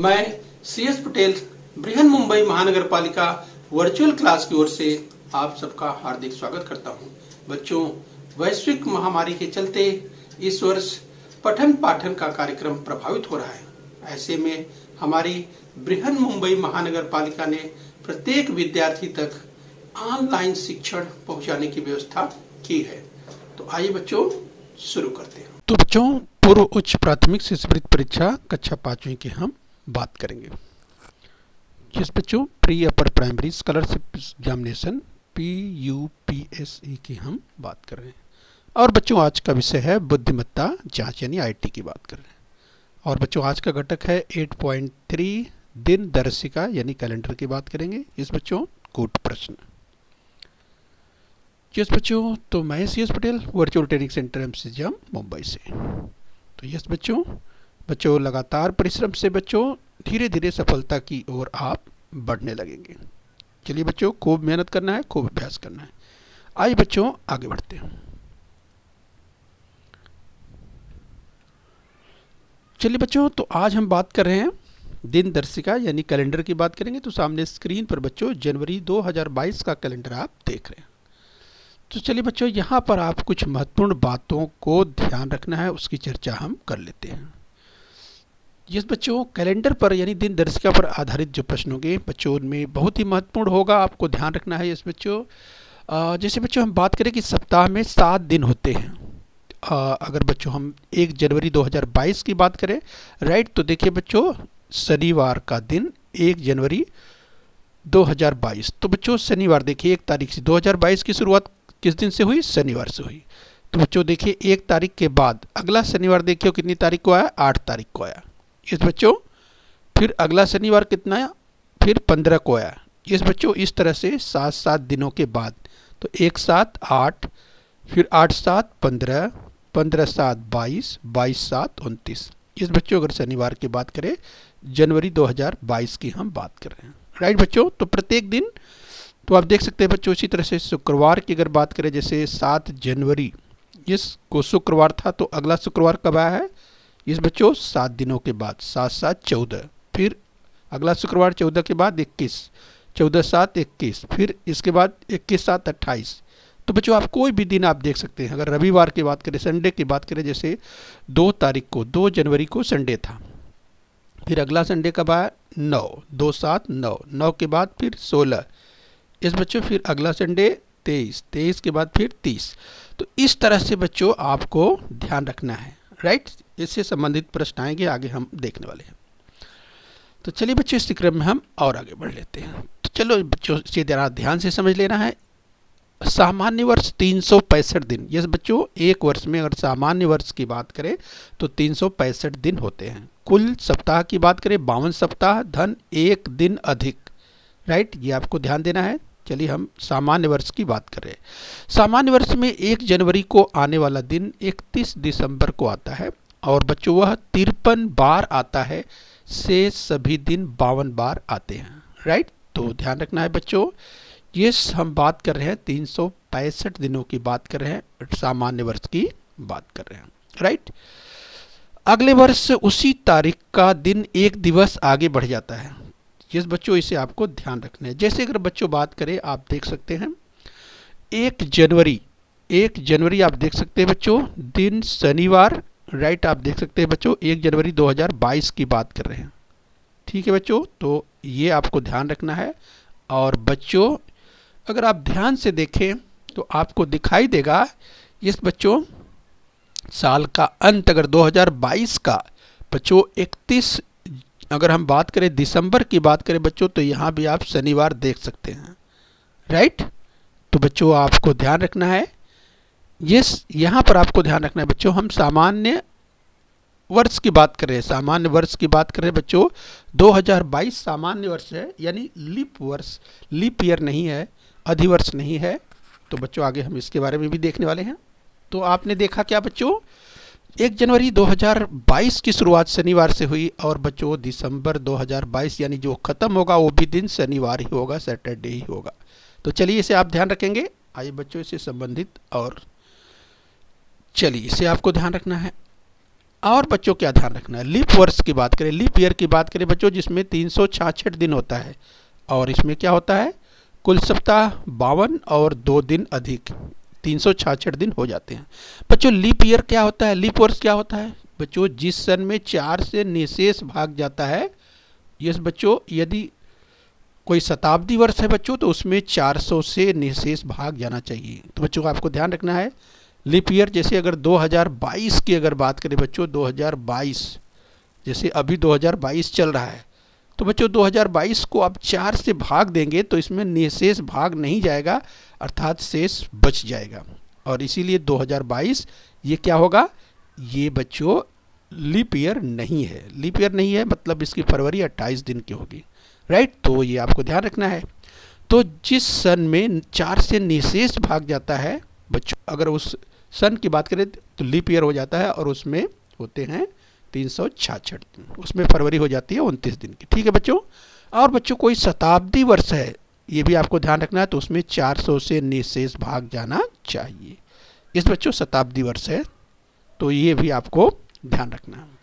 मैं CS पटेल बृहन मुंबई महानगर पालिका वर्चुअल क्लास की ओर से आप सबका हार्दिक स्वागत करता हूं। बच्चों, वैश्विक महामारी के चलते इस वर्ष पठन पाठन का कार्यक्रम प्रभावित हो रहा है। ऐसे में हमारी बृहन मुंबई महानगर पालिका ने प्रत्येक विद्यार्थी तक ऑनलाइन शिक्षण पहुंचाने की व्यवस्था की है। तो आइए बच्चों शुरू करते हैं। तो बच्चों, पूर्व उच्च प्राथमिक शिष्यवृत्ति परीक्षा कक्षा 5वीं की हम बात करेंगे। जिस बच्चों pre upper primary scholarship examination PUPSE की हम बात कर रहे हैं। और बच्चों आज का विषय है बुद्धिमत्ता जांच यानी IT की बात कर रहे हैं। और बच्चों आज का घटक है 8.3 दिन दर्शिका यानी कैलेंडर की बात करेंगे। इस बच्चों कूट प्रश्न। यस बच्चों, तो मैं CS Patel virtual training centre MCGM Mumbai से। तो यस बच्चों लगातार परिश्रम से बच्चों धीरे धीरे सफलता की ओर आप बढ़ने लगेंगे। चलिए बच्चों, खूब मेहनत करना है, खूब अभ्यास करना है। आइए बच्चों आगे बढ़ते हैं। चलिए बच्चों, तो आज हम बात कर रहे हैं दिन दर्शिका यानी कैलेंडर की बात करेंगे। तो सामने स्क्रीन पर बच्चों जनवरी 2022 का कैलेंडर आप देख रहे हैं। तो चलिए बच्चों, यहाँ पर आप कुछ महत्वपूर्ण बातों को ध्यान रखना है, उसकी चर्चा हम कर लेते हैं। जिस बच्चों कैलेंडर पर यानी दिन दर्शिका पर आधारित जो प्रश्न होंगे बच्चों उनमें बहुत ही महत्वपूर्ण होगा, आपको ध्यान रखना है। इस बच्चों जैसे बच्चों हम बात करें कि सप्ताह में 7 दिन होते हैं। अगर बच्चों हम 1 जनवरी 2022 की बात करें, राइट, तो देखिए बच्चों शनिवार का दिन 1 जनवरी 2022। तो बच्चों शनिवार देखिए 1 तारीख से 2022 की शुरुआत किस दिन से हुई? शनिवार से हुई। तो बच्चों देखिए 1 तारीख के बाद अगला शनिवार देखिए कितनी तारीख को आया? 8 तारीख को आया। इस बच्चों फिर अगला शनिवार कितना आया? फिर 15 को आया। इस बच्चों इस तरह से 7 दिनों के बाद, तो 1 7 8, फिर 8 7 15, 15 7 22, 22 7 29। इस बच्चों अगर शनिवार की बात करें जनवरी 2022 की हम बात कर रहे हैं, राइट बच्चों। तो प्रत्येक दिन तो आप देख सकते हैं बच्चों। इसी तरह से शुक्रवार की अगर बात करें, जैसे 7 जनवरी इसको शुक्रवार था, तो अगला शुक्रवार कब आया है? इस बच्चों 7 दिनों के बाद 7 7 14, फिर अगला शुक्रवार 14 के बाद 21, 14 7 21, फिर इसके बाद 21 7 28। तो बच्चों आप कोई भी दिन आप देख सकते हैं। अगर रविवार की बात करें, संडे की बात करें, जैसे 2 तारीख को 2 जनवरी को संडे था, फिर अगला संडे कब आया? 9, 2 7 9, 9 के बाद फिर 16, इस बच्चों फिर अगला संडे 23, 23 के बाद फिर 30। तो इस तरह से बच्चों आपको ध्यान रखना है, राइट। इससे संबंधित प्रश्न आएंगे, आगे हम देखने वाले हैं। तो चलिए बच्चों इस क्रम में हम और आगे बढ़ लेते हैं। तो चलो बच्चों इसे ध्यान से समझ लेना है। सामान्य वर्ष 365 दिन। यस बच्चों, एक वर्ष में अगर सामान्य वर्ष की बात करें तो 365 दिन होते हैं। कुल सप्ताह की बात करें 52 सप्ताह धन 1 दिन अधिक, राइट, ये आपको ध्यान देना है। चलिए हम सामान्य वर्ष की बात कर रहे हैं। सामान्य वर्ष में 1 जनवरी को आने वाला दिन 31 दिसंबर को आता है और बच्चों वह 53 बार आता है, से सभी दिन 52 बार आते हैं, राइट। तो ध्यान रखना है बच्चों, ये हम बात कर रहे हैं 365 दिनों की बात कर रहे हैं, सामान्य वर्ष की बात कर रहे हैं, राइट। अगले वर्ष उसी तारीख का दिन 1 दिवस आगे बढ़ जाता है। यस बच्चों, इसे आपको ध्यान रखना है। जैसे अगर बच्चों बात करें, आप देख सकते हैं 1 जनवरी आप देख सकते हैं बच्चों दिन शनिवार, राइट। आप देख सकते हैं बच्चों 1 जनवरी 2022 की बात कर रहे हैं, ठीक है बच्चों। तो ये आपको ध्यान रखना है। और बच्चों अगर आप ध्यान से देखें तो आपको दिखाई देगा इस बच्चों साल का अंत अगर 2022 का बच्चों 31, अगर हम बात करें दिसंबर की बात करें बच्चों, तो यहाँ भी आप शनिवार देख सकते हैं, राइट। तो बच्चों आपको ध्यान रखना है, यस यहाँ पर आपको ध्यान रखना है बच्चों। हम सामान्य वर्ष की बात कर रहे हैं, सामान्य वर्ष की बात कर रहे हैं बच्चों। 2022 सामान्य वर्ष है, यानी लीप वर्ष, लीप ईयर नहीं है, अधिवर्ष नहीं है। तो बच्चों आगे हम इसके बारे में भी देखने वाले हैं। तो आपने देखा क्या बच्चों, 1 जनवरी 2022 की शुरुआत शनिवार से हुई और बच्चों दिसंबर 2022 यानी जो खत्म होगा वो भी दिन शनिवार ही होगा, सैटरडे ही होगा। तो चलिए इसे आप ध्यान रखेंगे। आइए बच्चों इससे संबंधित और चलिए इसे आपको ध्यान रखना है। और बच्चों क्या ध्यान रखना है, लीप वर्ष की बात करें, लीप ईयर की बात करें बच्चों, जिसमें 366 दिन होता है और इसमें क्या होता है, कुल सप्ताह 52 और 2 दिन अधिक 366 दिन हो जाते हैं। बच्चों लीप ईयर क्या होता है, लीप वर्ष क्या होता है बच्चों, जिस सन में 4 से निशेष भाग जाता है। यस बच्चों, यदि कोई शताब्दी वर्ष है बच्चों तो उसमें 400 से निशेष भाग जाना चाहिए। तो बच्चों को आपको ध्यान रखना है, लीप ईयर जैसे अगर 2022 की अगर बात करें बच्चों, 2022 जैसे अभी 2022 चल रहा है, तो बच्चों 2022 को आप 4 से भाग देंगे तो इसमें निशेष भाग नहीं जाएगा, अर्थात शेष बच जाएगा। और इसीलिए 2022 ये क्या होगा, ये बच्चों लीप ईयर नहीं है। लीप ईयर नहीं है मतलब इसकी फरवरी 28 दिन की होगी, राइट। तो ये आपको ध्यान रखना है। तो जिस सन में 4 से निशेष भाग जाता है बच्चों, अगर उस सन की बात करें तो लीप ईयर हो जाता है और उसमें होते हैं 366 दिन, उसमें फरवरी हो जाती है 29 दिन की, ठीक है बच्चों। और बच्चों कोई शताब्दी वर्ष है, ये भी आपको ध्यान रखना है, तो उसमें 400 से निशेष भाग जाना चाहिए। इस बच्चों शताब्दी वर्ष है, तो ये भी आपको ध्यान रखना है।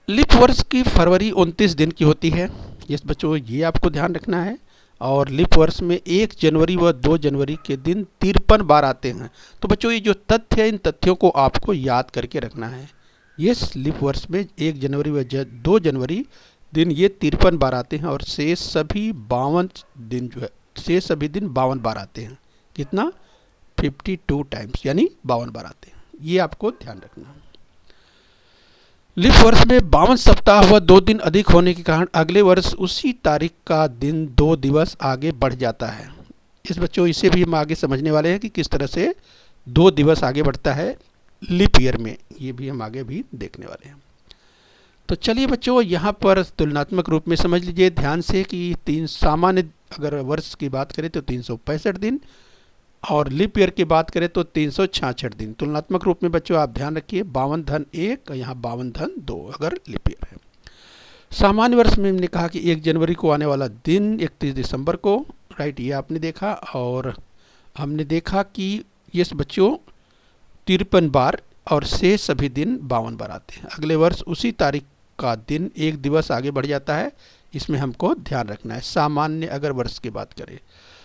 लीप वर्ष की फरवरी 29 दिन की होती है, इस बच्चों ये आपको ध्यान रखना है। और लीप वर्ष में 1 जनवरी व 2 जनवरी के दिन 53 बार आते हैं। तो बच्चों ये जो तथ्य है, इन तथ्यों को आपको याद करके रखना है। यस, लीप वर्ष में 1 जनवरी व 2 जनवरी दिन ये 53 बार आते हैं और शेष सभी 52 दिन जो है, शेष सभी दिन 52 बार आते हैं। कितना, 52 टाइम्स, यानी 52 बार आते हैं, ये आपको ध्यान रखना है। लीप वर्ष में 52 सप्ताह व 2 दिन अधिक होने के कारण अगले वर्ष उसी तारीख का दिन 2 दिवस आगे बढ़ जाता है। इस बच्चों इसे भी हम आगे समझने वाले हैं कि किस तरह से 2 दिवस आगे बढ़ता है लीप ईयर में, ये भी हम आगे भी देखने वाले हैं। तो चलिए बच्चों, यहाँ पर तुलनात्मक रूप में समझ लीजिए ध्यान से कि 3 सामान्य अगर वर्ष की बात करें तो 365 दिन और लीप ईयर की बात करें तो 366 दिन। तुलनात्मक रूप में बच्चों आप ध्यान रखिए 52 धन 1, यहाँ 52 धन 2 अगर लीप ईयर है। सामान्य वर्ष में हमने कहा कि 1 जनवरी को आने वाला दिन 31 दिसंबर को, राइट, ये आपने देखा। और हमने देखा कि ये बच्चों 53 बार और शेष सभी दिन 52 बार आते हैं। अगले वर्ष उसी तारीख का दिन 1 दिवस आगे बढ़ जाता है, इसमें हमको ध्यान रखना है सामान्य अगर वर्ष की बात करें।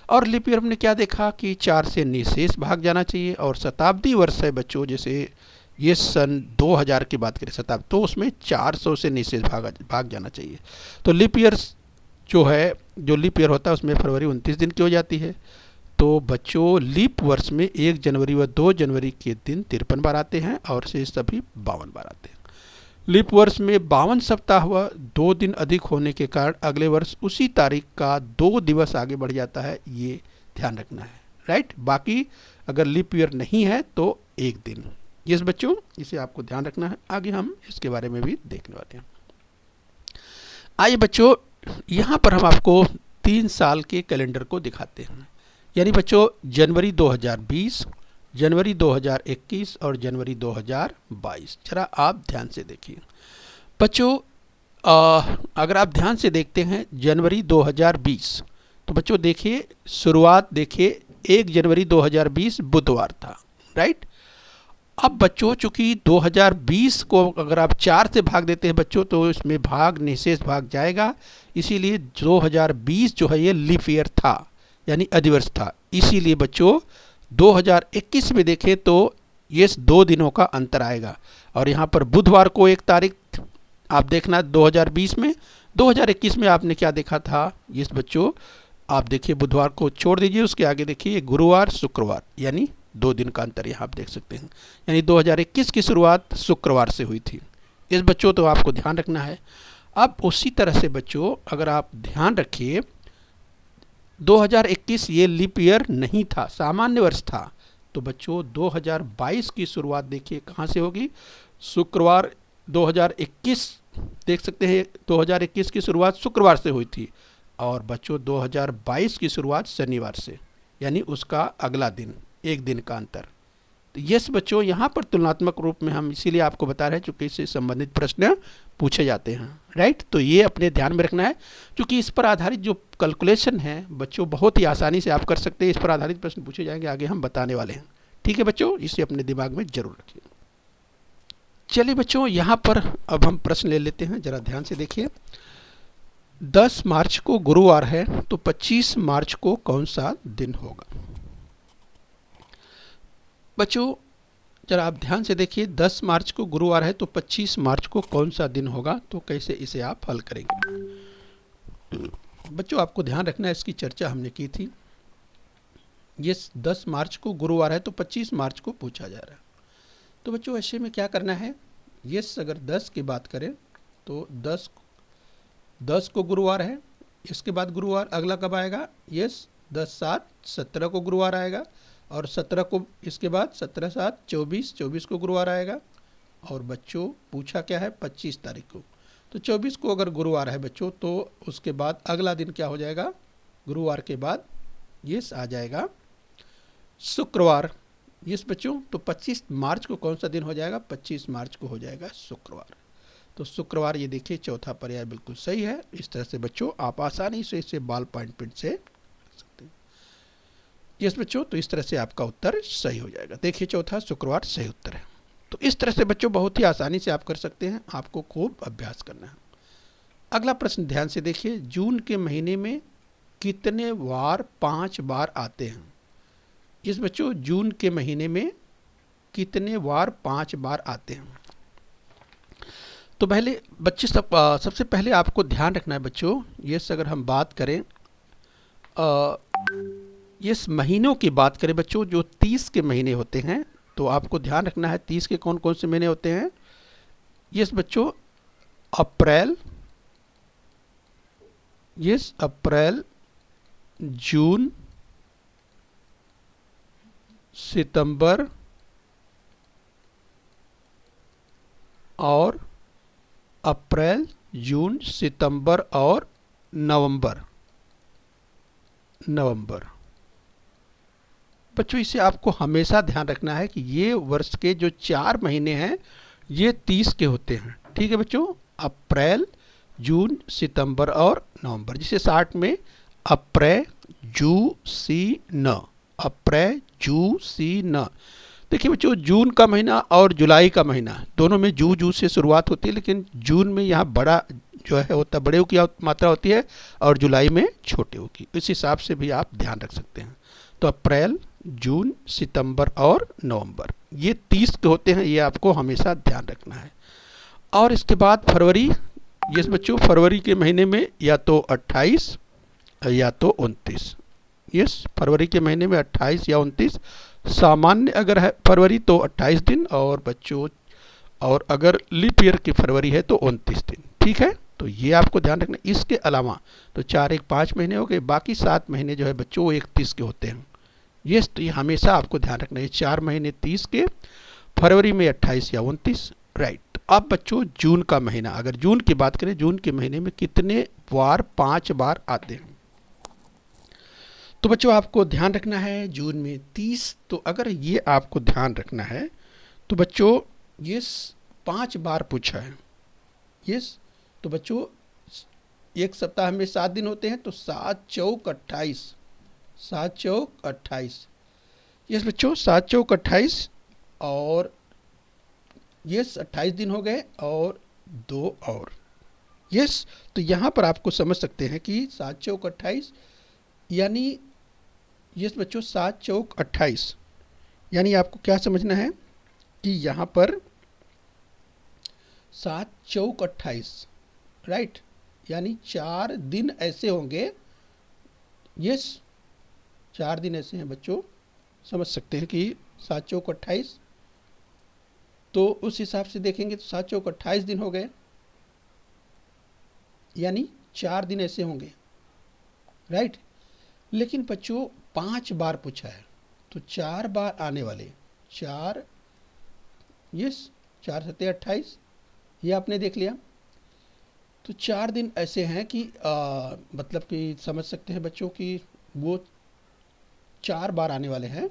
और लीप ईयर हमने क्या देखा कि 4 से निशेष भाग जाना चाहिए। और शताब्दी वर्ष है बच्चों, जैसे ये सन 2000 की बात करें शताब्दी, तो उसमें 400 से निशेष भाग जाना चाहिए। तो लीप ईयर जो है, जो लीप ईयर होता है उसमें फरवरी 29 दिन की हो जाती है। तो बच्चों लीप वर्ष में 1 जनवरी व 2 जनवरी के दिन 53 बार आते हैं और शेष सभी 52 बार आते हैं। लीप वर्ष में 52 सप्ताह व 2 दिन अधिक होने के कारण अगले वर्ष उसी तारीख का 2 दिवस आगे बढ़ जाता है, ये ध्यान रखना है, राइट। बाकी अगर लीप ईयर नहीं है तो 1 दिन। यस बच्चों, इसे आपको ध्यान रखना है, आगे हम इसके बारे में भी देखने वाले हैं। आइए बच्चों, यहाँ पर हम आपको 3 साल के कैलेंडर को दिखाते हैं, यानी बच्चों जनवरी 2020, जनवरी 2021 और जनवरी 2022। जरा आप ध्यान से देखिए बच्चों, अगर आप ध्यान से देखते हैं जनवरी 2020, तो बच्चों देखिए शुरुआत देखिए 1 जनवरी 2020 बुधवार था, राइट। अब बच्चों चूंकि 2020 को अगर आप 4 से भाग देते हैं बच्चों तो इसमें भाग निशेष भाग जाएगा, इसीलिए 2020 जो है ये लीप ईयर था, यानी अधिवर्ष था। इसीलिए बच्चों 2021 में देखें तो ये 2 दिनों का अंतर आएगा और यहाँ पर बुधवार को 1 तारीख आप देखना 2020 में। 2021 में आपने क्या देखा था, ये बच्चों आप देखिए बुधवार को छोड़ दीजिए, उसके आगे देखिए गुरुवार शुक्रवार, यानी 2 दिन का अंतर यहाँ आप देख सकते हैं, यानी 2021 की शुरुआत शुक्रवार से हुई थी। इस बच्चों तो आपको ध्यान रखना है। अब उसी तरह से बच्चों अगर आप ध्यान रखिए 2021 ये लीप ईयर नहीं था, सामान्य वर्ष था। तो बच्चों 2022 की शुरुआत देखिए कहाँ से होगी, शुक्रवार 2021 देख सकते हैं 2021 की शुरुआत शुक्रवार से हुई थी और बच्चों 2022 की शुरुआत शनिवार से, यानी उसका अगला दिन, 1 दिन का अंतर। तो यस बच्चों, यहाँ पर तुलनात्मक रूप में हम इसीलिए आपको बता रहे हैं क्योंकि इससे संबंधित प्रश्न पूछे जाते हैं, राइट। तो ये अपने ध्यान में रखना है क्योंकि इस पर आधारित जो कैलकुलेशन है बच्चों बहुत ही आसानी से आप कर सकते हैं। इस पर आधारित प्रश्न पूछे जाएंगे, आगे हम बताने वाले हैं, ठीक है बच्चों, इसे अपने दिमाग में जरूर रखिए। चलिए बच्चों, यहाँ पर अब हम प्रश्न ले लेते हैं, जरा ध्यान से देखिए। 10 मार्च को गुरुवार है तो 25 मार्च को कौन सा दिन होगा? बच्चों जरा आप ध्यान से देखिए, 10 मार्च को गुरुवार है तो 25 मार्च को कौन सा दिन होगा, तो कैसे इसे आप हल करेंगे? बच्चों आपको ध्यान रखना है, इसकी चर्चा हमने की थी। ये 10 मार्च को गुरुवार है तो 25 मार्च को पूछा जा रहा है। तो बच्चों ऐसे में क्या करना है, यस अगर 10 की बात करें तो 10 को गुरुवार है, इसके बाद गुरुवार अगला कब आएगा? यस 10 7 17 को गुरुवार आएगा, और 17 को इसके बाद 17 7 24 को गुरुवार आएगा। और बच्चों पूछा क्या है? 25 तारीख को। तो 24 को अगर गुरुवार है बच्चों तो उसके बाद अगला दिन क्या हो जाएगा? गुरुवार के बाद यस आ जाएगा शुक्रवार। यस बच्चों, तो 25 मार्च को कौन सा दिन हो जाएगा? 25 मार्च को हो जाएगा शुक्रवार। तो शुक्रवार ये देखिए चौथा पर्याय बिल्कुल सही है। इस तरह से बच्चों आप आसानी से इसे बॉल पॉइंट पेन से कर सकते हैं। यस बच्चों, तो इस तरह से आपका उत्तर सही हो जाएगा। देखिए चौथा शुक्रवार सही उत्तर है। तो इस तरह से बच्चों बहुत ही आसानी से आप कर सकते हैं, आपको खूब अभ्यास करना है। अगला प्रश्न ध्यान से देखिए, जून के महीने में कितने वार 5 बार आते हैं? इस बच्चों जून के महीने में कितने वार 5 बार आते हैं? तो पहले बच्चे सबसे पहले आपको ध्यान रखना है बच्चों, ये अगर हम बात करें ये महीनों की बात करें बच्चों, जो 30 के महीने होते हैं, तो आपको ध्यान रखना है 30 के कौन कौन से महीने होते हैं। यस बच्चों, अप्रैल, यस अप्रैल, जून, सितंबर और अप्रैल, जून, सितंबर और नवंबर। बच्चों इसे आपको हमेशा ध्यान रखना है कि ये वर्ष के जो 4 महीने हैं ये 30 के होते हैं। ठीक है बच्चों, अप्रैल, जून, सितंबर और नवंबर, जिसे 60 में अप्रैल जू सी न, अप्रैल जू सी न। देखिए बच्चों, जून का महीना और जुलाई का महीना दोनों में जू से शुरुआत होती है, लेकिन जून में यहाँ बड़ा जो है होता है, बड़े की मात्रा होती है, और जुलाई में छोटे की। इस हिसाब से भी आप ध्यान रख सकते हैं। तो अप्रैल, जून, सितंबर और नवंबर ये 30 के होते हैं, ये आपको हमेशा ध्यान रखना है। और इसके बाद फरवरी, ये बच्चों फरवरी के महीने में या तो 28 या तो 29। यस, फरवरी के महीने में 28 या 29। सामान्य अगर है फरवरी तो 28 दिन, और बच्चों और अगर लीप ईयर की फरवरी है तो 29 दिन। ठीक है, तो ये आपको ध्यान रखना। इसके अलावा तो 4 1 5 महीने हो गए, बाकी 7 महीने जो है बच्चों वो 31 के होते हैं। यस, तो ये हमेशा आपको ध्यान रखना है, 4 महीने 30 के, फरवरी में 28 या 29। राइट। अब बच्चों जून का महीना, अगर जून की बात करें, जून के महीने में कितने वार 5 बार आते हैं? तो बच्चों आपको ध्यान रखना है जून में 30। तो अगर ये आपको ध्यान रखना है तो बच्चों ये 5 बार पूछा है। यस, तो बच्चों एक सप्ताह में 7 दिन होते हैं, तो 7 चौक 28, 7 चौक 28। यस बच्चों, 7 चौक 28, और यस 28 दिन हो गए और 2 और। यस, तो यहाँ पर आपको समझ सकते हैं कि 7 चौक 28 यानी, यस बच्चों 7 चौक 28 यानी आपको क्या समझना है कि यहाँ पर 7 चौक 28, राइट, यानी 4 दिन ऐसे होंगे। यस, 4 दिन ऐसे हैं बच्चों, समझ सकते हैं कि 7 चौक 28, तो उस हिसाब से देखेंगे तो 7 चौक 28 दिन हो गए, यानी 4 दिन ऐसे होंगे, राइट। लेकिन बच्चों 5 बार पूछा है, तो 4 बार आने वाले 4, यस 4 7 28, ये आपने देख लिया। तो 4 दिन ऐसे हैं कि मतलब कि समझ सकते हैं बच्चों कि वो 4 बार आने वाले हैं।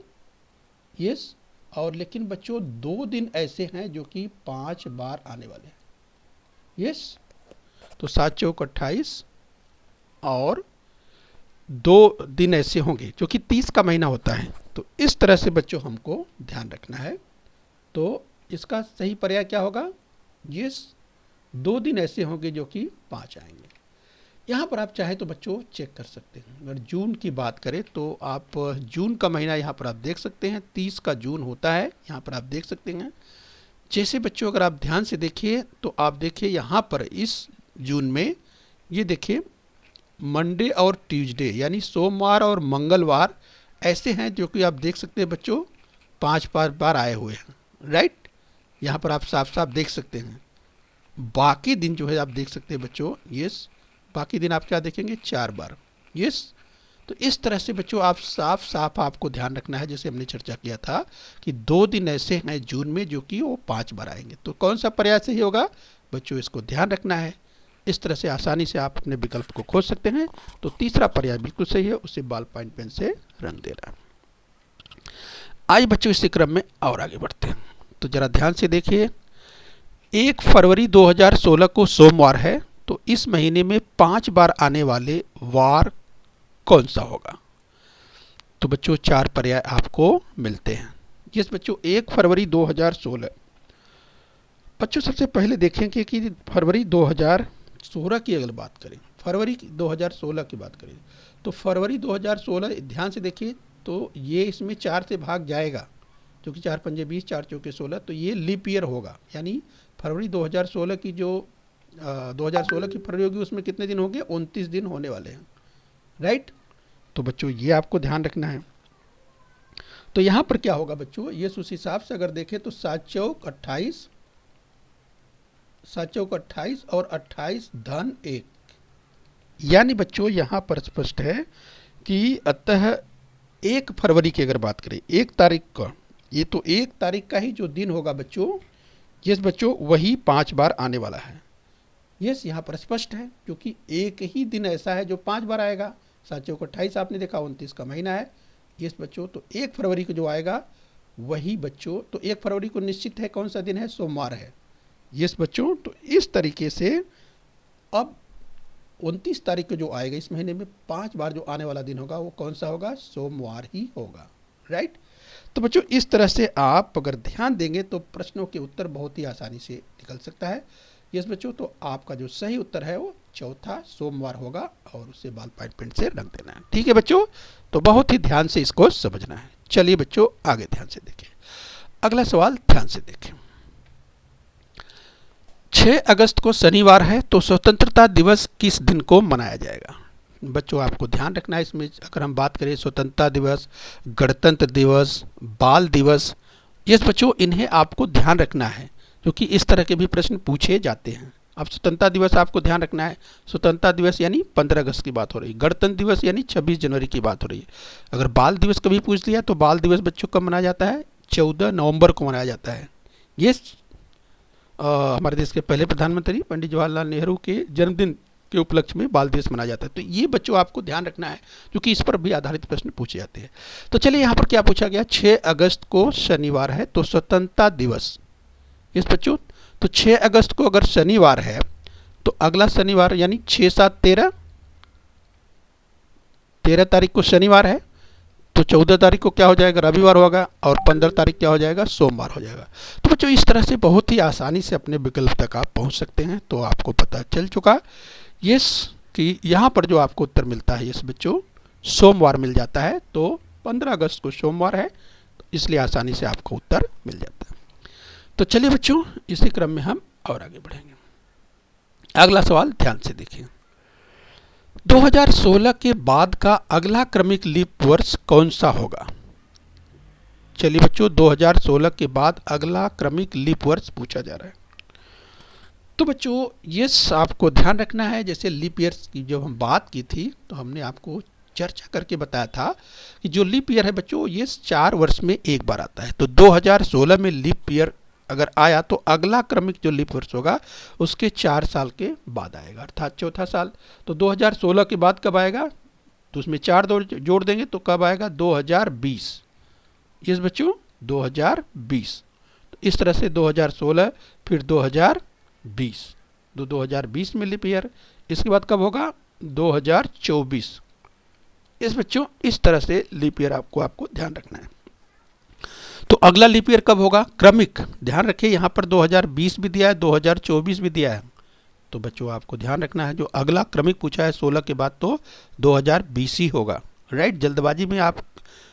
यस, और लेकिन बच्चों 2 दिन ऐसे हैं जो कि 5 बार आने वाले हैं। यस, तो 7 चौक 28 और 2 दिन ऐसे होंगे जो कि 30 का महीना होता है। तो इस तरह से बच्चों हमको ध्यान रखना है। तो इसका सही पर्याय क्या होगा? यस, 2 दिन ऐसे होंगे जो कि 5 आएंगे। यहाँ पर आप चाहे तो बच्चों चेक कर सकते हैं। अगर जून की बात करें तो आप जून का महीना यहाँ पर आप देख सकते हैं, 30 का जून होता है, यहाँ पर आप देख सकते हैं। जैसे बच्चों अगर आप ध्यान से देखिए तो आप देखिए यहाँ पर इस जून में ये देखिए मंडे और ट्यूसडे यानी सोमवार और मंगलवार ऐसे हैं जो कि आप देख सकते हैं बच्चों 5-5 बार आए हुए हैं, राइट। यहाँ पर आप साफ साफ देख सकते हैं। बाकी दिन जो है आप देख सकते हैं बच्चों, यस, बाकी दिन आप क्या देखेंगे? 4 बार, यस। तो इस तरह से बच्चों आप साफ साफ आपको ध्यान रखना है, जैसे हमने चर्चा किया था कि 2 दिन ऐसे हैं जून में जो कि वो 5 बार आएंगे। तो कौन सा पर्याय सही होगा बच्चों, इसको ध्यान रखना है। इस तरह से आसानी से आप अपने विकल्प को खोज सकते हैं। तो तीसरा पर्याय बिल्कुल सही है, उसे बॉल पॉइंट पेन से रंग देना। आज बच्चों इसी क्रम में और आगे बढ़ते हैं। तो जरा ध्यान से देखिए, 1 फरवरी 2016 को सोमवार है, तो इस महीने में 5 बार आने वाले वार कौन सा होगा? तो बच्चों 4 पर्याय आपको मिलते हैं। यस बच्चों, 1 फरवरी 2016। बच्चों सबसे पहले देखेंगे कि फरवरी 2016 की अगर बात करें, फरवरी 2016 की बात करें तो फरवरी 2016 ध्यान से देखिए तो ये इसमें 4 से भाग जाएगा, क्योंकि 4 पंजे 20, 4 चौके 16, तो ये लीप ईयर होगा। यानी फरवरी 2016 की जो 2016 की फरवरी होगी उसमें कितने दिन होंगे? 29 दिन होने वाले हैं, राइट। तो बच्चों ये आपको ध्यान रखना है। तो यहाँ पर क्या होगा बच्चों, ये उस हिसाब से अगर देखें तो 7 चौक 28, 7 चौक 28 और 28 धन 1, यानी बच्चों यहाँ पर स्पष्ट है कि अतः 1 फरवरी की अगर बात करें 1 तारीख का, ये तो 1 तारीख का ही जो दिन होगा बच्चों, यस बच्चों, वही 5 बार आने वाला है। यस, यहाँ पर स्पष्ट है क्योंकि एक ही दिन ऐसा है जो 5 बार आएगा। 7 चौक 28 आपने देखा, 29 का महीना है। यस बच्चों, तो 1 फरवरी को जो आएगा वही बच्चों, तो 1 फरवरी को निश्चित है कौन सा दिन है? सोमवार है। यस बच्चों, तो इस तरीके से अब 29 तारीख को जो आएगा इस महीने में 5 बार जो आने वाला दिन होगा वो कौन सा होगा? सोमवार ही होगा, राइट। तो बच्चों इस तरह से आप अगर ध्यान देंगे तो प्रश्नों के उत्तर बहुत ही आसानी से निकल सकता है। यस बच्चों, तो आपका जो सही उत्तर है वो चौथा सोमवार होगा और उसे बॉल पॉइंट पेन से रंग देना है। ठीक है बच्चों, तो बहुत ही ध्यान से इसको समझना है। चलिए बच्चों आगे ध्यान से देखें। अगला सवाल ध्यान से देखें। 6 अगस्त को शनिवार है, तो स्वतंत्रता दिवस किस दिन को मनाया जाएगा? बच्चों आपको ध्यान रखना है, इसमें अगर हम बात करें स्वतंत्रता दिवस, गणतंत्र दिवस, बाल दिवस, यस बच्चों इन्हें आपको ध्यान रखना है क्योंकि इस तरह के भी प्रश्न पूछे जाते हैं। अब स्वतंत्रता दिवस आपको ध्यान रखना है, स्वतंत्रता दिवस यानी 15 अगस्त की बात हो रही है, गणतंत्र दिवस यानी 26 जनवरी की बात हो रही है। अगर बाल दिवस कभी पूछ लिया तो बाल दिवस बच्चों कब मनाया जाता है? 14 नवंबर को मनाया जाता है। ये हमारे देश के पहले प्रधानमंत्री पंडित जवाहरलाल नेहरू के जन्मदिन के उपलक्ष्य में बाल दिवस मनाया जाता है। तो ये बच्चों आपको ध्यान रखना है क्योंकि इस पर भी आधारित प्रश्न पूछे जाते हैं। तो चलिए यहाँ पर क्या पूछा गया, 6 अगस्त को शनिवार है तो स्वतंत्रता दिवस, इस बच्चों तो 6 अगस्त को अगर शनिवार है तो अगला शनिवार यानी 6, 7, 13 तारीख को शनिवार है तो 14 तारीख को क्या हो जाएगा? रविवार होगा और 15 तारीख क्या हो जाएगा? सोमवार हो जाएगा। तो बच्चों इस तरह से बहुत ही आसानी से अपने विकल्प तक आप पहुंच सकते हैं। तो आपको पता चल चुका यस कि यहाँ पर जो आपको उत्तर मिलता है यस बच्चों सोमवार मिल जाता है। तो 15 अगस्त को सोमवार है, तो इसलिए आसानी से आपको उत्तर मिल जाता है। तो चलिए बच्चों इसी क्रम में हम और आगे बढ़ेंगे। अगला सवाल ध्यान से देखिए। 2016 के बाद का अगला क्रमिक लीप वर्ष कौन सा होगा? चलिए बच्चों 2016 के बाद अगला क्रमिक लीप वर्ष पूछा जा रहा है। तो बच्चों यस आपको ध्यान रखना है, जैसे लीप ईयर्स की जब हम बात की थी तो हमने आपको चर्चा करके बताया था कि जो लीप ईयर है बच्चों ये 4 वर्ष में एक बार आता है। तो 2016 में लीप ईयर अगर आया तो अगला क्रमिक जो लीप वर्ष होगा उसके 4 साल के बाद आएगा, अर्थात चौथा साल। तो 2016 के बाद कब आएगा? तो उसमें 4 जोड़ देंगे तो कब आएगा? 2020। यस बच्चों 2020। तो इस तरह से 2016 फिर 2020, 2020 में लीप ईयर, इसके बाद कब होगा? 2024। इस बच्चों इस तरह से लीप ईयर आपको ध्यान रखना है। तो अगला लीप ईयर कब होगा? क्रमिक। ध्यान रखिए यहाँ पर 2020 भी दिया है, 2024 भी दिया है, तो बच्चों आपको ध्यान रखना है जो अगला क्रमिक पूछा है 16 के बाद तो 2020 ही होगा। राइट, जल्दबाजी में आप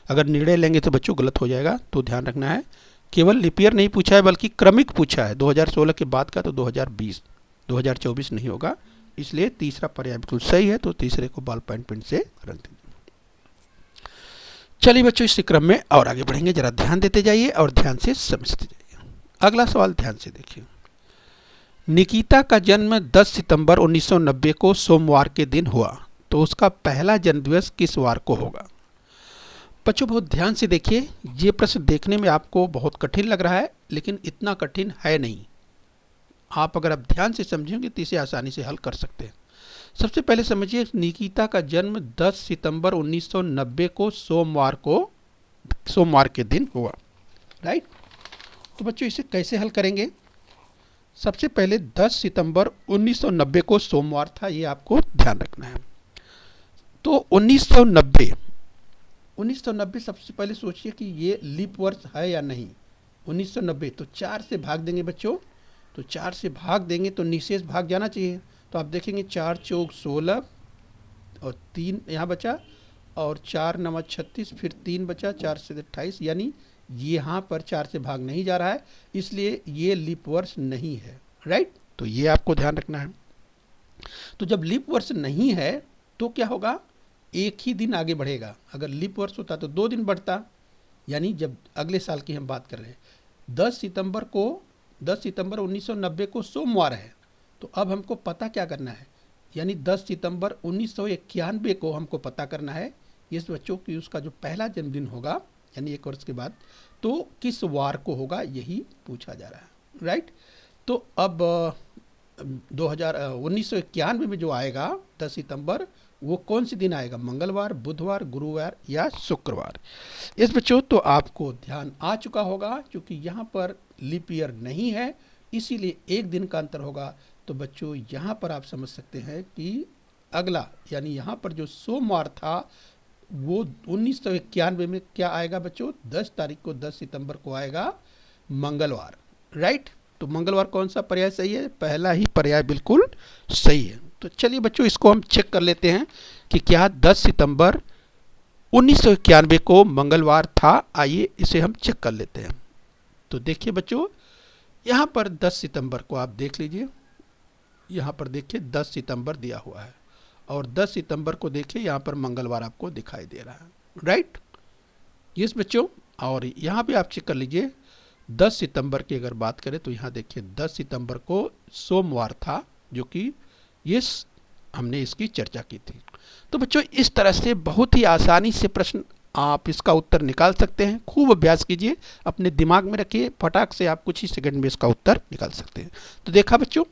अगर निर्णय लेंगे तो बच्चों गलत हो जाएगा, तो ध्यान रखना है। केवल लीप ईयर नहीं पूछा है बल्कि क्रमिक पूछा है 2016 के बाद का, तो 2020, 2024 नहीं होगा। इसलिए तीसरा पर्याय बिल्कुल सही है, तो तीसरे को बॉल पॉइंट पेन से रख दीजिए। चलिए बच्चों इसी क्रम में और आगे बढ़ेंगे, जरा ध्यान देते जाइए और ध्यान से समझते जाइए। अगला सवाल ध्यान से देखिए। निकिता का जन्म 10 सितंबर 1990 को सोमवार के दिन हुआ, तो उसका पहला जन्मदिवस किस वार को होगा? बच्चों बहुत ध्यान से देखिए, ये प्रश्न देखने में आपको बहुत कठिन लग रहा है, लेकिन इतना कठिन है नहीं। आप अगर आप ध्यान से समझेंगे तो इसे आसानी से हल कर सकते हैं। सबसे पहले समझिए, निकिता का जन्म 10 सितंबर 1990 को सोमवार के दिन हुआ। राइट, तो बच्चों इसे कैसे हल करेंगे? सबसे पहले 10 सितंबर 1990 को सोमवार था, ये आपको ध्यान रखना है। तो 1990 सबसे पहले सोचिए कि ये लीप वर्ष है या नहीं। 1990 तो 4 से भाग देंगे बच्चों, तो 4 से भाग देंगे तो निशेष भाग जाना चाहिए। तो आप देखेंगे 4 चौक 16 और 3 यहाँ बचा, और 4 9 36, फिर 3 बचा, 4 से 28, यानी यहाँ पर 4 से भाग नहीं जा रहा है, इसलिए ये लीप वर्ष नहीं है। राइट, तो ये आपको ध्यान रखना है। तो जब लीप वर्ष नहीं है तो क्या होगा? एक ही दिन आगे बढ़ेगा। अगर लीप वर्ष होता तो 2 दिन बढ़ता, यानी जब अगले साल की हम बात कर रहे हैं 10 सितंबर 1990 को सोमवार है, तो अब हमको पता क्या करना है, यानी 10 सितंबर 1991 को हमको पता करना है इस बच्चों की उसका जो पहला जन्मदिन होगा, यानी 1 वर्ष के बाद, तो किस वार को होगा, यही पूछा जा रहा है। राइट, तो अब 1991 में जो आएगा 10 सितंबर, वो कौन से दिन आएगा? मंगलवार, बुधवार, गुरुवार या शुक्रवार? इस बच्चों तो आपको ध्यान आ चुका होगा, क्योंकि यहाँ पर लीप ईयर नहीं है, इसीलिए एक दिन का अंतर होगा। तो बच्चों यहाँ पर आप समझ सकते हैं कि अगला, यानी यहाँ पर जो सोमवार था वो 1991 में क्या आएगा बच्चों? 10 तारीख को, 10 सितंबर को आएगा मंगलवार। राइट, तो मंगलवार कौन सा पर्याय सही है? पहला ही पर्याय बिल्कुल सही है। तो चलिए बच्चों इसको हम चेक कर लेते हैं कि क्या 10 सितंबर 1991 को मंगलवार था। आइए इसे हम चेक कर लेते हैं। तो देखिए बच्चों, यहाँ पर 10 सितंबर को आप देख लीजिए, यहाँ पर देखिए 10 सितंबर दिया हुआ है, और 10 सितंबर को देखिए यहाँ पर मंगलवार आपको दिखाई दे रहा है। राइट, यस बच्चों, और यहाँ भी आप चेक कर लीजिए 10 सितंबर की अगर बात करें तो यहाँ देखिए 10 सितंबर को सोमवार था, जो कि यस हमने इसकी चर्चा की थी। तो बच्चों इस तरह से बहुत ही आसानी से प्रश्न आप इसका उत्तर निकाल सकते हैं। खूब अभ्यास कीजिए, अपने दिमाग में रखिए, फटाक से आप कुछ ही सेकंड में इसका उत्तर निकाल सकते हैं। तो देखा बच्चों,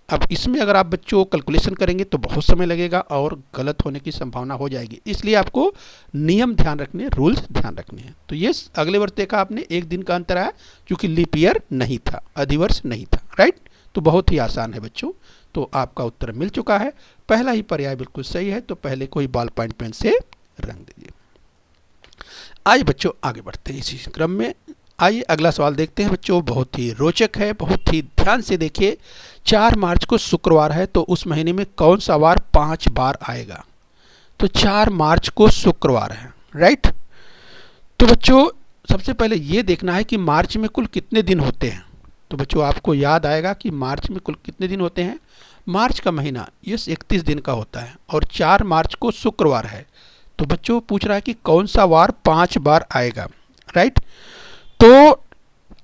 अब इसमें अगर आप बच्चों कैलकुलेशन करेंगे तो बहुत समय लगेगा और गलत होने की संभावना हो जाएगी, इसलिए आपको नियम ध्यान रखने, रूल्स ध्यान रखने हैं। तो ये अगले वर्ष देखा आपने, एक दिन का अंतर आया क्योंकि लीप ईयर नहीं था, अधिवर्ष नहीं था। राइट, तो बहुत ही आसान है बच्चों। तो आपका उत्तर मिल चुका है, पहला ही पर्याय बिल्कुल सही है, तो पहले को ही बॉल पॉइंट पेन से रंग दीजिए। आइए बच्चों आगे बढ़ते हैं इसी क्रम में। आइए अगला सवाल देखते हैं बच्चों, बहुत ही रोचक है, बहुत ही ध्यान से देखिए। 4 मार्च को शुक्रवार है, तो उस महीने में कौन सा वार 5 बार आएगा? तो 4 मार्च को शुक्रवार है। राइट, तो बच्चों सबसे पहले ये देखना है कि मार्च में कुल कितने दिन होते हैं। तो बच्चों आपको याद आएगा कि मार्च में कुल कितने दिन होते हैं। मार्च का महीना ये 31 दिन का होता है, और 4 मार्च को शुक्रवार है, तो बच्चों पूछ रहा है कि कौन सा वार 5 बार आएगा। राइट, तो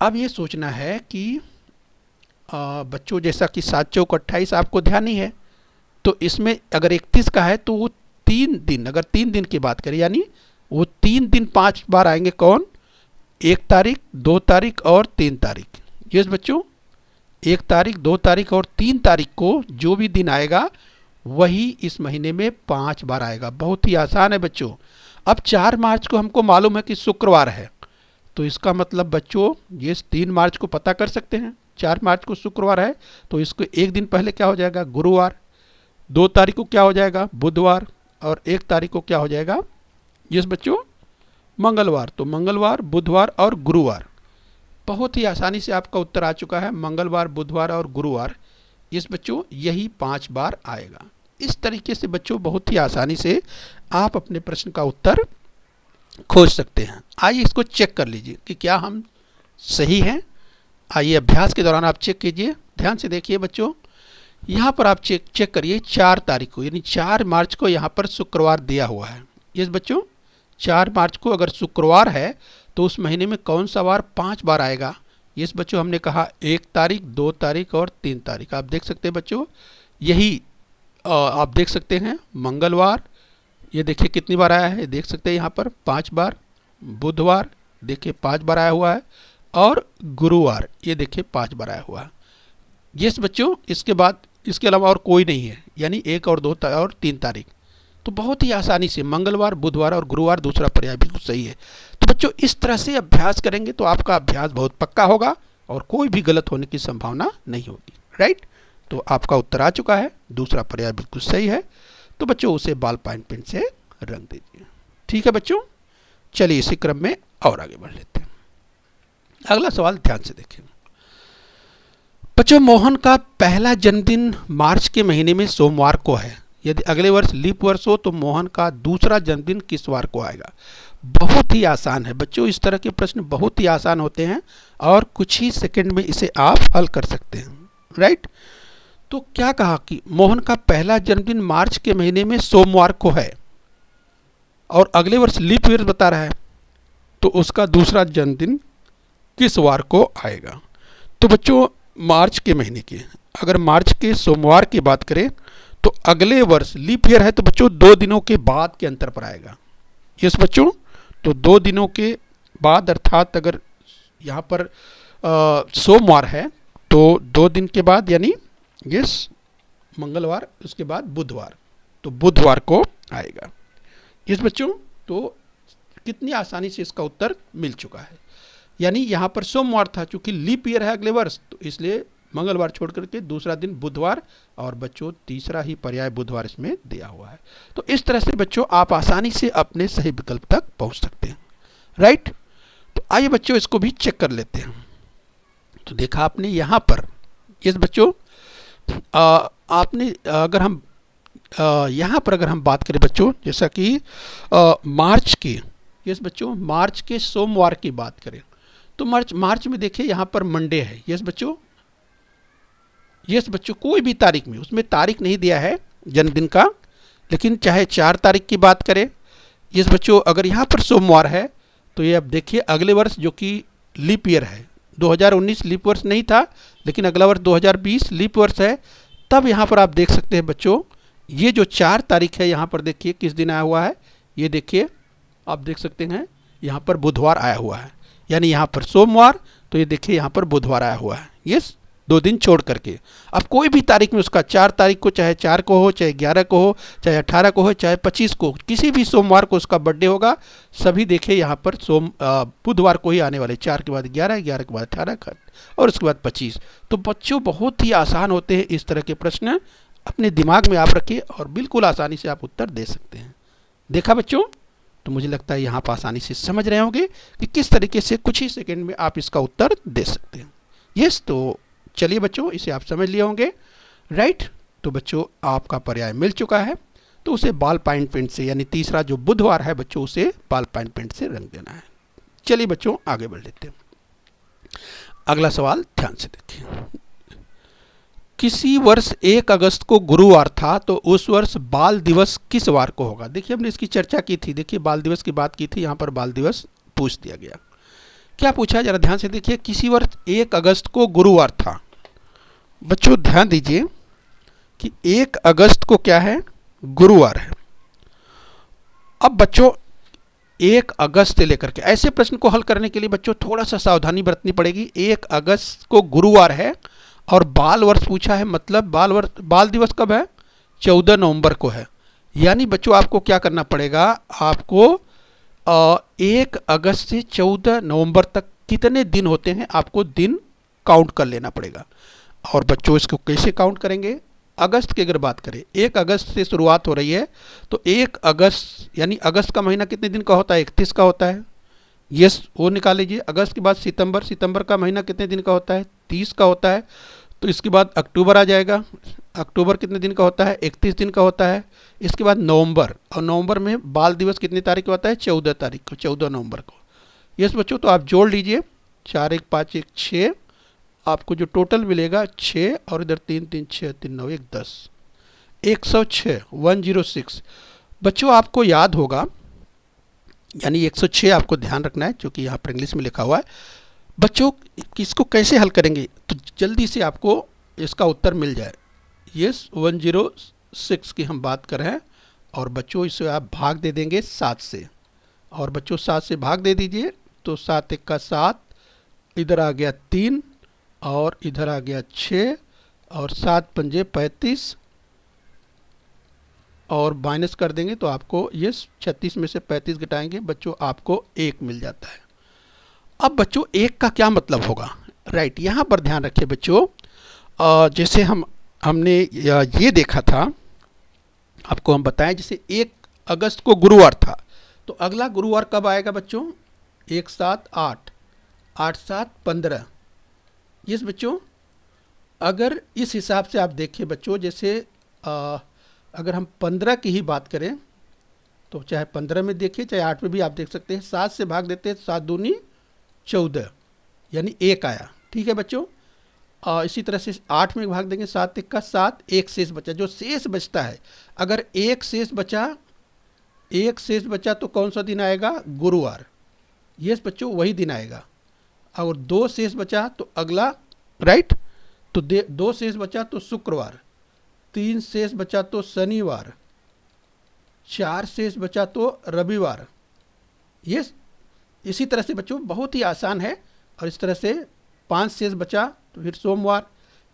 अब ये सोचना है कि बच्चों जैसा कि 7 चौक 28 आपको ध्यान नहीं है, तो इसमें अगर 31 का है तो वो 3 दिन, अगर 3 दिन की बात करें, यानी वो 3 दिन 5 बार आएंगे। कौन? 1 तारीख, 2 तारीख और 3 तारीख। यस बच्चों, 1 तारीख, 2 तारीख और 3 तारीख को जो भी दिन आएगा वही इस महीने में 5 बार आएगा। बहुत ही आसान है बच्चों। अब 4 मार्च को हमको मालूम है कि शुक्रवार है, तो इसका मतलब बच्चों ये 3 मार्च को पता कर सकते हैं। 4 मार्च को शुक्रवार है, तो इसको एक दिन पहले क्या हो जाएगा? गुरुवार। 2 तारीख को क्या हो जाएगा? बुधवार। और 1 तारीख को क्या हो जाएगा? यस बच्चों, मंगलवार। तो मंगलवार, बुधवार और गुरुवार। बहुत ही आसानी से आपका उत्तर आ चुका है। मंगलवार, बुधवार और गुरुवार, इस बच्चों यही 5 बार आएगा। इस तरीके से बच्चों बहुत ही आसानी से आप अपने प्रश्न का उत्तर खोज सकते हैं। आइए इसको चेक कर लीजिए कि क्या हम सही हैं। आइए अभ्यास के दौरान आप चेक कीजिए। ध्यान से देखिए बच्चों, यहाँ पर आप चेक करिए 4 तारीख को, यानी 4 मार्च को यहाँ पर शुक्रवार दिया हुआ है। यस बच्चों, 4 मार्च को अगर शुक्रवार है तो उस महीने में कौन सा वार 5 बार आएगा? यस बच्चों, हमने कहा 1 तारीख, 2 तारीख और 3 तारीख। आप देख सकते हैं बच्चों, यही आप देख सकते हैं मंगलवार, ये देखिए कितनी बार आया है, देख सकते हैं यहाँ पर 5 बार। बुधवार देखिए 5 बार आया हुआ है, और गुरुवार ये देखिए 5 बार आया हुआ है। यस बच्चों, इसके बाद इसके अलावा और कोई नहीं है, यानी 1 और 2 और 3 तारीख। तो बहुत ही आसानी से मंगलवार, बुधवार और गुरुवार दूसरा पर्याय बिल्कुल सही है। तो बच्चों इस तरह से अभ्यास करेंगे तो आपका अभ्यास बहुत पक्का होगा और कोई भी गलत होने की संभावना नहीं होगी। राइट, तो आपका उत्तर आ चुका है, दूसरा पर्याय बिल्कुल सही है। तो बच्चों उसे बॉल पॉइंट पेन से रंग दीजिए। ठीक है बच्चों, चलिए इसी क्रम में और आगे बढ़ लेते हैं। अगला सवाल ध्यान से देखें बच्चों। मोहन का पहला जन्मदिन मार्च के महीने में सोमवार को है। यदि अगले वर्ष लीप वर्ष हो तो मोहन का दूसरा जन्मदिन किस वार को आएगा? बहुत ही आसान है बच्चों, इस तरह के प्रश्न बहुत ही आसान होते हैं और कुछ ही सेकंड में इसे आप हल कर सकते हैं। राइट, तो क्या कहा कि मोहन का पहला जन्मदिन मार्च के महीने में सोमवार को है और अगले वर्ष लीप ईयर बता रहा है, तो उसका दूसरा जन्मदिन किस वार को आएगा? तो बच्चों मार्च के महीने की, अगर मार्च के सोमवार की बात करें तो अगले वर्ष लीप ईयर है तो बच्चों 2 दिनों के बाद के अंतर पर आएगा। यस बच्चों, तो 2 दिनों के बाद, अर्थात अगर यहाँ पर सोमवार है तो 2 दिन के बाद, यानी यस मंगलवार, उसके बाद बुधवार, तो बुधवार को आएगा। यस बच्चों, तो कितनी आसानी से इसका उत्तर मिल चुका है। यानी यहाँ पर सोमवार था, चूंकि लीप ईयर है अगले वर्ष, तो इसलिए मंगलवार छोड़ करके दूसरा दिन बुधवार, और बच्चों तीसरा ही पर्याय बुधवार इसमें दिया हुआ है। तो इस तरह से बच्चों आप आसानी से अपने सही विकल्प तक पहुंच सकते हैं। राइट, तो आइए बच्चों इसको भी चेक कर लेते हैं। तो देखा आपने यहाँ पर, यस बच्चों, आपने अगर हम यहाँ पर अगर हम बात करें बच्चों, जैसा कि मार्च के, यस बच्चों, मार्च के सोमवार की बात करें तो मार्च में देखिए यहाँ पर मंडे है। यस बच्चों, यस बच्चों, कोई भी तारीख में, उसमें तारीख नहीं दिया है जन्मदिन का, लेकिन चाहे 4 तारीख की बात करें, यस बच्चों, अगर यहाँ पर सोमवार है तो ये अब देखिए अगले वर्ष जो कि लीप ईयर है, 2019 लीप वर्ष नहीं था, लेकिन अगला वर्ष 2020 लीप वर्ष है, तब यहाँ पर आप देख सकते हैं बच्चों, ये जो 4 तारीख है यहाँ पर देखिए किस दिन आया हुआ है, ये देखिए आप देख सकते हैं यहाँ पर बुधवार आया हुआ है, यानी यहाँ पर सोमवार, तो ये देखिए यहाँ पर बुधवार आया हुआ है। यस, 2 दिन छोड़ करके। अब कोई भी तारीख में उसका 4 तारीख को, चाहे 4 को हो, चाहे 11 को हो, चाहे 18 को हो, चाहे 25 को, किसी भी सोमवार को उसका बर्थडे होगा। सभी देखिए यहाँ पर बुधवार को ही आने वाले, 4 के बाद 11, 11 के बाद 18 और उसके बाद 25। तो बच्चों बहुत ही आसान होते हैं इस तरह के प्रश्न, अपने दिमाग में आप रखिए और बिल्कुल आसानी से आप उत्तर दे सकते हैं। देखा बच्चों, तो मुझे लगता है यहाँ पर आसानी से समझ रहे होंगे कि किस तरीके से कुछ ही सेकंड में आप इसका उत्तर दे सकते हैं। यस, तो चलिए बच्चों इसे आप समझ लिए होंगे। राइट, तो बच्चों आपका पर्याय मिल चुका है, तो उसे बॉल पॉइंट पेन से, यानी तीसरा जो बुधवार है बच्चों, उसे बॉल पॉइंट पेन से रंग देना है। चलिए बच्चों आगे बढ़ लेते हैं। अगला सवाल ध्यान से देखिए। किसी वर्ष 1 अगस्त को गुरुवार था तो उस वर्ष बाल दिवस किस वार को होगा? देखिए हमने इसकी चर्चा की थी, देखिए बाल दिवस की बात की थी, यहाँ पर बाल दिवस पूछ दिया गया। क्या पूछा जरा ध्यान से देखिए। किसी वर्ष 1 अगस्त को गुरुवार था। बच्चों ध्यान दीजिए कि 1 अगस्त को क्या है, गुरुवार है। अब बच्चों 1 अगस्त से लेकर के ऐसे प्रश्न को हल करने के लिए बच्चों थोड़ा सा सावधानी बरतनी पड़ेगी। 1 अगस्त को गुरुवार है और बाल वर्ष पूछा है, मतलब बाल दिवस कब है? 14 नवंबर को है। यानी बच्चों आपको क्या करना पड़ेगा, आपको 1 अगस्त से 14 नवंबर तक कितने दिन होते हैं आपको दिन काउंट कर लेना पड़ेगा। और बच्चों इसको कैसे काउंट करेंगे? अगस्त की अगर बात करें, 1 अगस्त से शुरुआत हो रही है, तो 1 अगस्त यानी अगस्त का महीना कितने दिन का होता है? 31 का होता है। यस, वो निकाल लीजिए। अगस्त के बाद सितंबर, सितंबर का महीना कितने दिन का होता है? 30 का होता है। तो इसके बाद अक्टूबर आ जाएगा, अक्टूबर कितने दिन का होता है? 31 दिन का होता है। इसके बाद नवंबर, और नवंबर में बाल दिवस कितनी तारीख को आता है? 14 तारीख को, 14 नवंबर को। यस बच्चों, तो आप जोड़ लीजिए, 4 1 5 1 6, आपको जो टोटल मिलेगा 6, और इधर 3 3 6 3 9 1 10, 106, 106। बच्चों आपको याद होगा, यानी 106 आपको ध्यान रखना है, क्योंकि यहाँ पर इंग्लिश में लिखा हुआ है। बच्चों इसको कैसे हल करेंगे तो जल्दी से आपको इसका उत्तर मिल जाए। यस, 106 की हम बात कर रहे हैं, और बच्चों इसे आप भाग दे देंगे 7 से, और बच्चों 7 से भाग दे दीजिए, तो 7 1 का 7, इधर आ गया 3, और इधर आ गया 6, और 7 पंजे 35, और माइनस कर देंगे तो आपको ये 36 में से 35 घटाएंगे बच्चों, आपको 1 मिल जाता है। अब बच्चों 1 का क्या मतलब होगा? राइट, यहाँ पर ध्यान रखिए बच्चों, जैसे हमने ये देखा था, आपको हम बताएं, जैसे 1 अगस्त को गुरुवार था, तो अगला गुरुवार कब आएगा बच्चों? 1 7 8, 8 7 15। यस बच्चों, अगर इस हिसाब से आप देखें बच्चों, जैसे अगर हम 15 की ही बात करें, तो चाहे 15 में देखिए चाहे 8 में भी आप देख सकते हैं, 7 से भाग देते हैं, 7 दूनी 14, यानी 1 आया। ठीक है बच्चों, इसी तरह से 8 में भाग देंगे, 7 1 का 7, 1 शेष बचा। जो शेष बचता है, अगर 1 शेष बचा तो कौन सा दिन आएगा? गुरुवार। यस बच्चों, वही दिन आएगा। और 2 शेष बचा तो अगला, राइट, तो 2 शेष बचा तो शुक्रवार, 3 शेष बचा तो शनिवार, 4 शेष बचा तो रविवार। यस, इसी तरह से बच्चों बहुत ही आसान है। और इस तरह से 5 शेष बचा तो फिर सोमवार,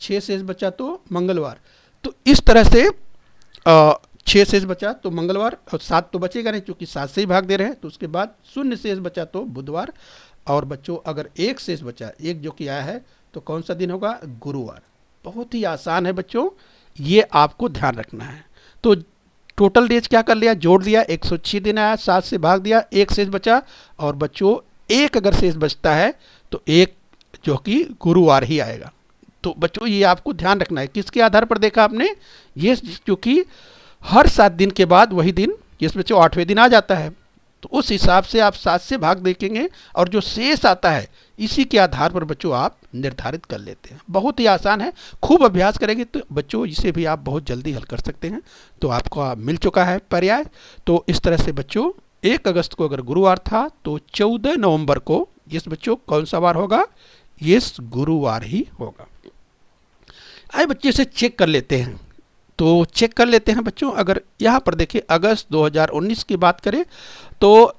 6 शेष बचा तो मंगलवार। तो इस तरह से 6 शेष बचा तो मंगलवार, और 7 तो बचेगा नहीं क्योंकि 7 से ही भाग दे रहे हैं। तो उसके बाद 0 शेष बचा तो बुधवार, और बच्चों अगर 1 शेष बचा, 1 जो कि आया है, तो कौन सा दिन होगा? गुरुवार। बहुत ही आसान है बच्चों, ये आपको ध्यान रखना है। तो टोटल डेज क्या कर लिया? जोड़ दिया, 106 दिन आया, 7 से भाग दिया, 1 शेष बचा, और बच्चों 1 अगर शेष बचता है तो 1 जो कि गुरुवार ही आएगा। तो बच्चों ये आपको ध्यान रखना है। किसके आधार पर देखा आपने? ये क्योंकि हर 7 दिन के बाद वही दिन, जिस बच्चों 8वें दिन आ जाता है, तो उस हिसाब से आप 7 से भाग देखेंगे, और जो शेष आता है इसी के आधार पर बच्चों आप निर्धारित कर लेते हैं। बहुत ही आसान है, खूब अभ्यास करेंगे तो बच्चों इसे भी आप बहुत जल्दी हल कर सकते हैं। तो आपको मिल चुका है पर्याय। तो इस तरह से बच्चों 1 अगस्त को अगर गुरुवार था तो 14 नवंबर को यस बच्चों कौन सा वार होगा? यस, गुरुवार ही होगा। आइए बच्चे इसे चेक कर लेते हैं। तो चेक कर लेते हैं बच्चों, अगर यहाँ पर देखिए अगस्त 2019 की बात करें तो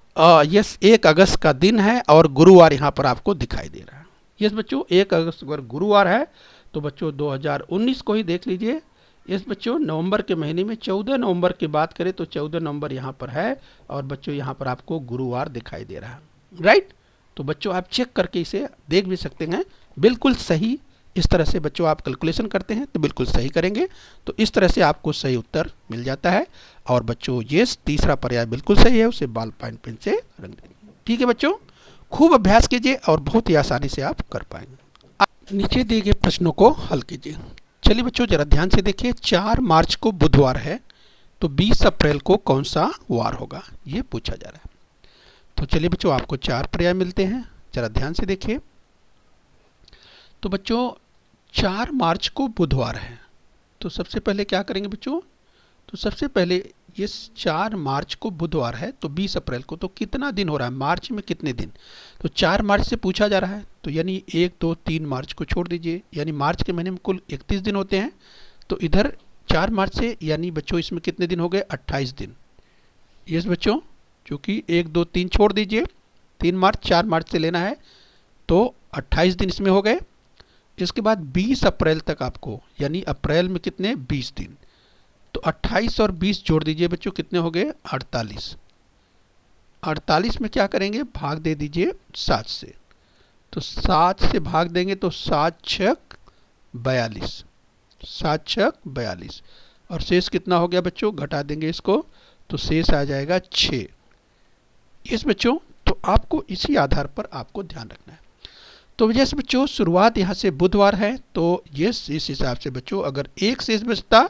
यस 1 अगस्त का दिन है, और गुरुवार यहाँ पर आपको दिखाई दे रहा है। यस बच्चों 1 अगस्त अगर गुरुवार है तो बच्चों 2019 को ही देख लीजिए। यस बच्चों नवंबर के महीने में 14 नवंबर की बात करें तो 14 नवंबर यहाँ पर है, और बच्चों यहाँ पर आपको गुरुवार दिखाई दे रहा है। राइट, तो बच्चों आप चेक करके इसे देख भी सकते हैं, बिल्कुल सही। इस तरह से बच्चों आप कैलकुलेशन करते हैं तो बिल्कुल सही करेंगे, तो इस तरह से आपको सही उत्तर मिल जाता है। और बच्चों ये तीसरा पर्याय बिल्कुल सही है, उसे बॉल पॉइंट पेन से रंग देंगे। ठीक है बच्चों, खूब अभ्यास कीजिए और बहुत ही आसानी से आप कर पाएंगे। आप नीचे दिए गए प्रश्नों को हल कीजिए। चलिए बच्चों जरा ध्यान से देखिए, 4 मार्च को बुधवार है, तो 20 अप्रैल को कौन सा वार होगा, ये पूछा जा रहा है। तो चलिए बच्चों आपको 4 पर्याय मिलते हैं, जरा ध्यान से देखिए। तो बच्चों 4 मार्च को बुधवार है, तो सबसे पहले क्या करेंगे बच्चों? तो सबसे पहले ये 4 मार्च को बुधवार है तो 20 अप्रैल को तो कितना दिन हो रहा है? मार्च में कितने दिन? तो 4 मार्च से पूछा जा रहा है, तो यानी 1 2 3 मार्च को छोड़ दीजिए, यानी मार्च के महीने में कुल 31 दिन होते हैं। तो इधर 4 मार्च से यानी बच्चों इसमें कितने दिन हो गए? 28 दिन। यस बच्चों, क्योंकि 1 2 3 छोड़ दीजिए, 3 मार्च 4 मार्च से लेना है, तो 28 दिन इसमें हो गए। इसके बाद 20 अप्रैल तक आपको, यानी अप्रैल में कितने? 20 दिन। तो 28 और 20 जोड़ दीजिए बच्चों, कितने हो गए? 48। 48 में क्या करेंगे? भाग दे दीजिए 7 से, तो 7 से भाग देंगे तो 7 छक 42, 7 छक 42, और शेष कितना हो गया बच्चों? घटा देंगे इसको तो शेष आ जाएगा 6। इस बच्चों तो आपको इसी आधार पर आपको ध्यान रखना है। तो जैसे बच्चों शुरुआत यहाँ से बुधवार है, तो यस इस हिसाब से बच्चों अगर एक शेष बचता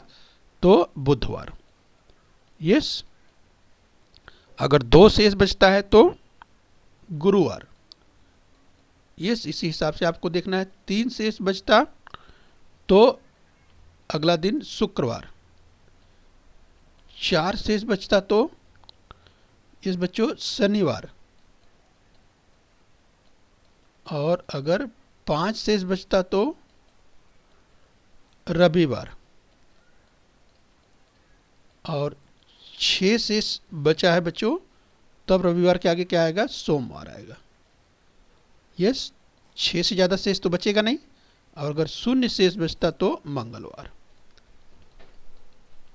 तो बुधवार, यस अगर दो शेष बचता है तो गुरुवार, यस इसी हिसाब से आपको देखना है। तीन शेष बचता तो अगला दिन शुक्रवार, चार शेष बचता तो इस बच्चों शनिवार, और अगर पांच शेष बचता तो रविवार, और छह शेष बचा है बच्चों तब रविवार के आगे क्या आएगा, सोमवार आएगा। यस छह से ज़्यादा शेष तो बचेगा नहीं, और अगर शून्य शेष बचता तो मंगलवार,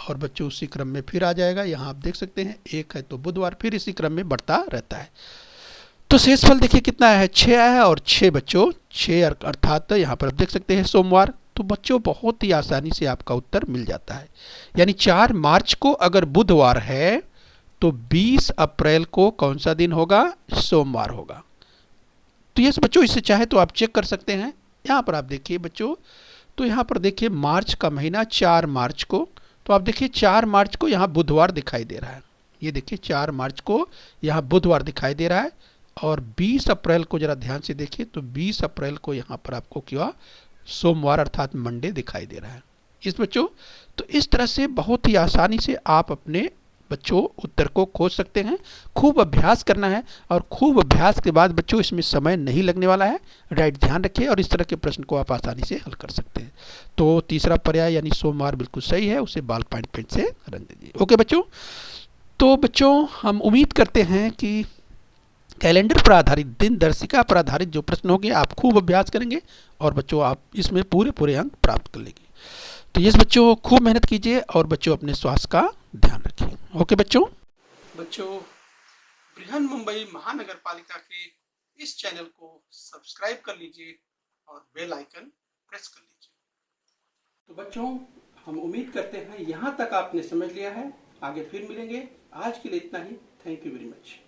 और बच्चों उसी क्रम में फिर आ जाएगा। यहाँ आप देख सकते हैं एक है तो बुधवार, फिर इसी क्रम में बढ़ता रहता है। तो शेषफल देखिए कितना है, 6 आया है, और 6 बच्चों 6 अर्थात यहाँ पर आप देख सकते हैं सोमवार। तो बच्चों बहुत ही आसानी से आपका उत्तर मिल जाता है। यानी 4 मार्च को अगर बुधवार है तो 20 अप्रैल को कौन सा दिन होगा, सोमवार होगा। तो ये बच्चों इससे चाहे तो आप चेक कर सकते हैं। यहाँ पर आप देखिए बच्चों, तो यहाँ पर देखिए मार्च का महीना 4 मार्च को, तो आप देखिए 4 मार्च को यहाँ बुधवार दिखाई दे रहा है। ये देखिए 4 मार्च को यहाँ बुधवार दिखाई दे रहा है, और 20 अप्रैल को जरा ध्यान से देखिए तो 20 अप्रैल को यहाँ पर आपको क्या सोमवार अर्थात मंडे दिखाई दे रहा है। इस बच्चों तो इस तरह से बहुत ही आसानी से आप अपने बच्चों उत्तर को खोज सकते हैं। खूब अभ्यास करना है, और खूब अभ्यास के बाद बच्चों इसमें समय नहीं लगने वाला है। राइट ध्यान रखिए, और इस तरह के प्रश्न को आप आसानी से हल कर सकते हैं। तो तीसरा पर्याय यानी सोमवार बिल्कुल सही है, उसे बॉल पॉइंट पेन से रंग दीजिए। ओके बच्चों, तो बच्चों हम उम्मीद करते हैं कि कैलेंडर पर आधारित, दिन दर्शिका पर आधारित जो प्रश्न होंगे आप खूब अभ्यास करेंगे, और बच्चों आप इसमें पूरे अंक प्राप्त कर लेंगे। तो ये बच्चों खूब मेहनत कीजिए, और बच्चों अपने स्वास्थ्य का ध्यान रखिए। ओके बच्चों, बृहन मुंबई महानगर पालिका के इस चैनल को सब्सक्राइब कर लीजिए और बेल आइकन प्रेस कर लीजिए। तो बच्चों हम उम्मीद करते हैं यहाँ तक आपने समझ लिया है। आगे फिर मिलेंगे, आज के लिए इतना ही। Thank you very much.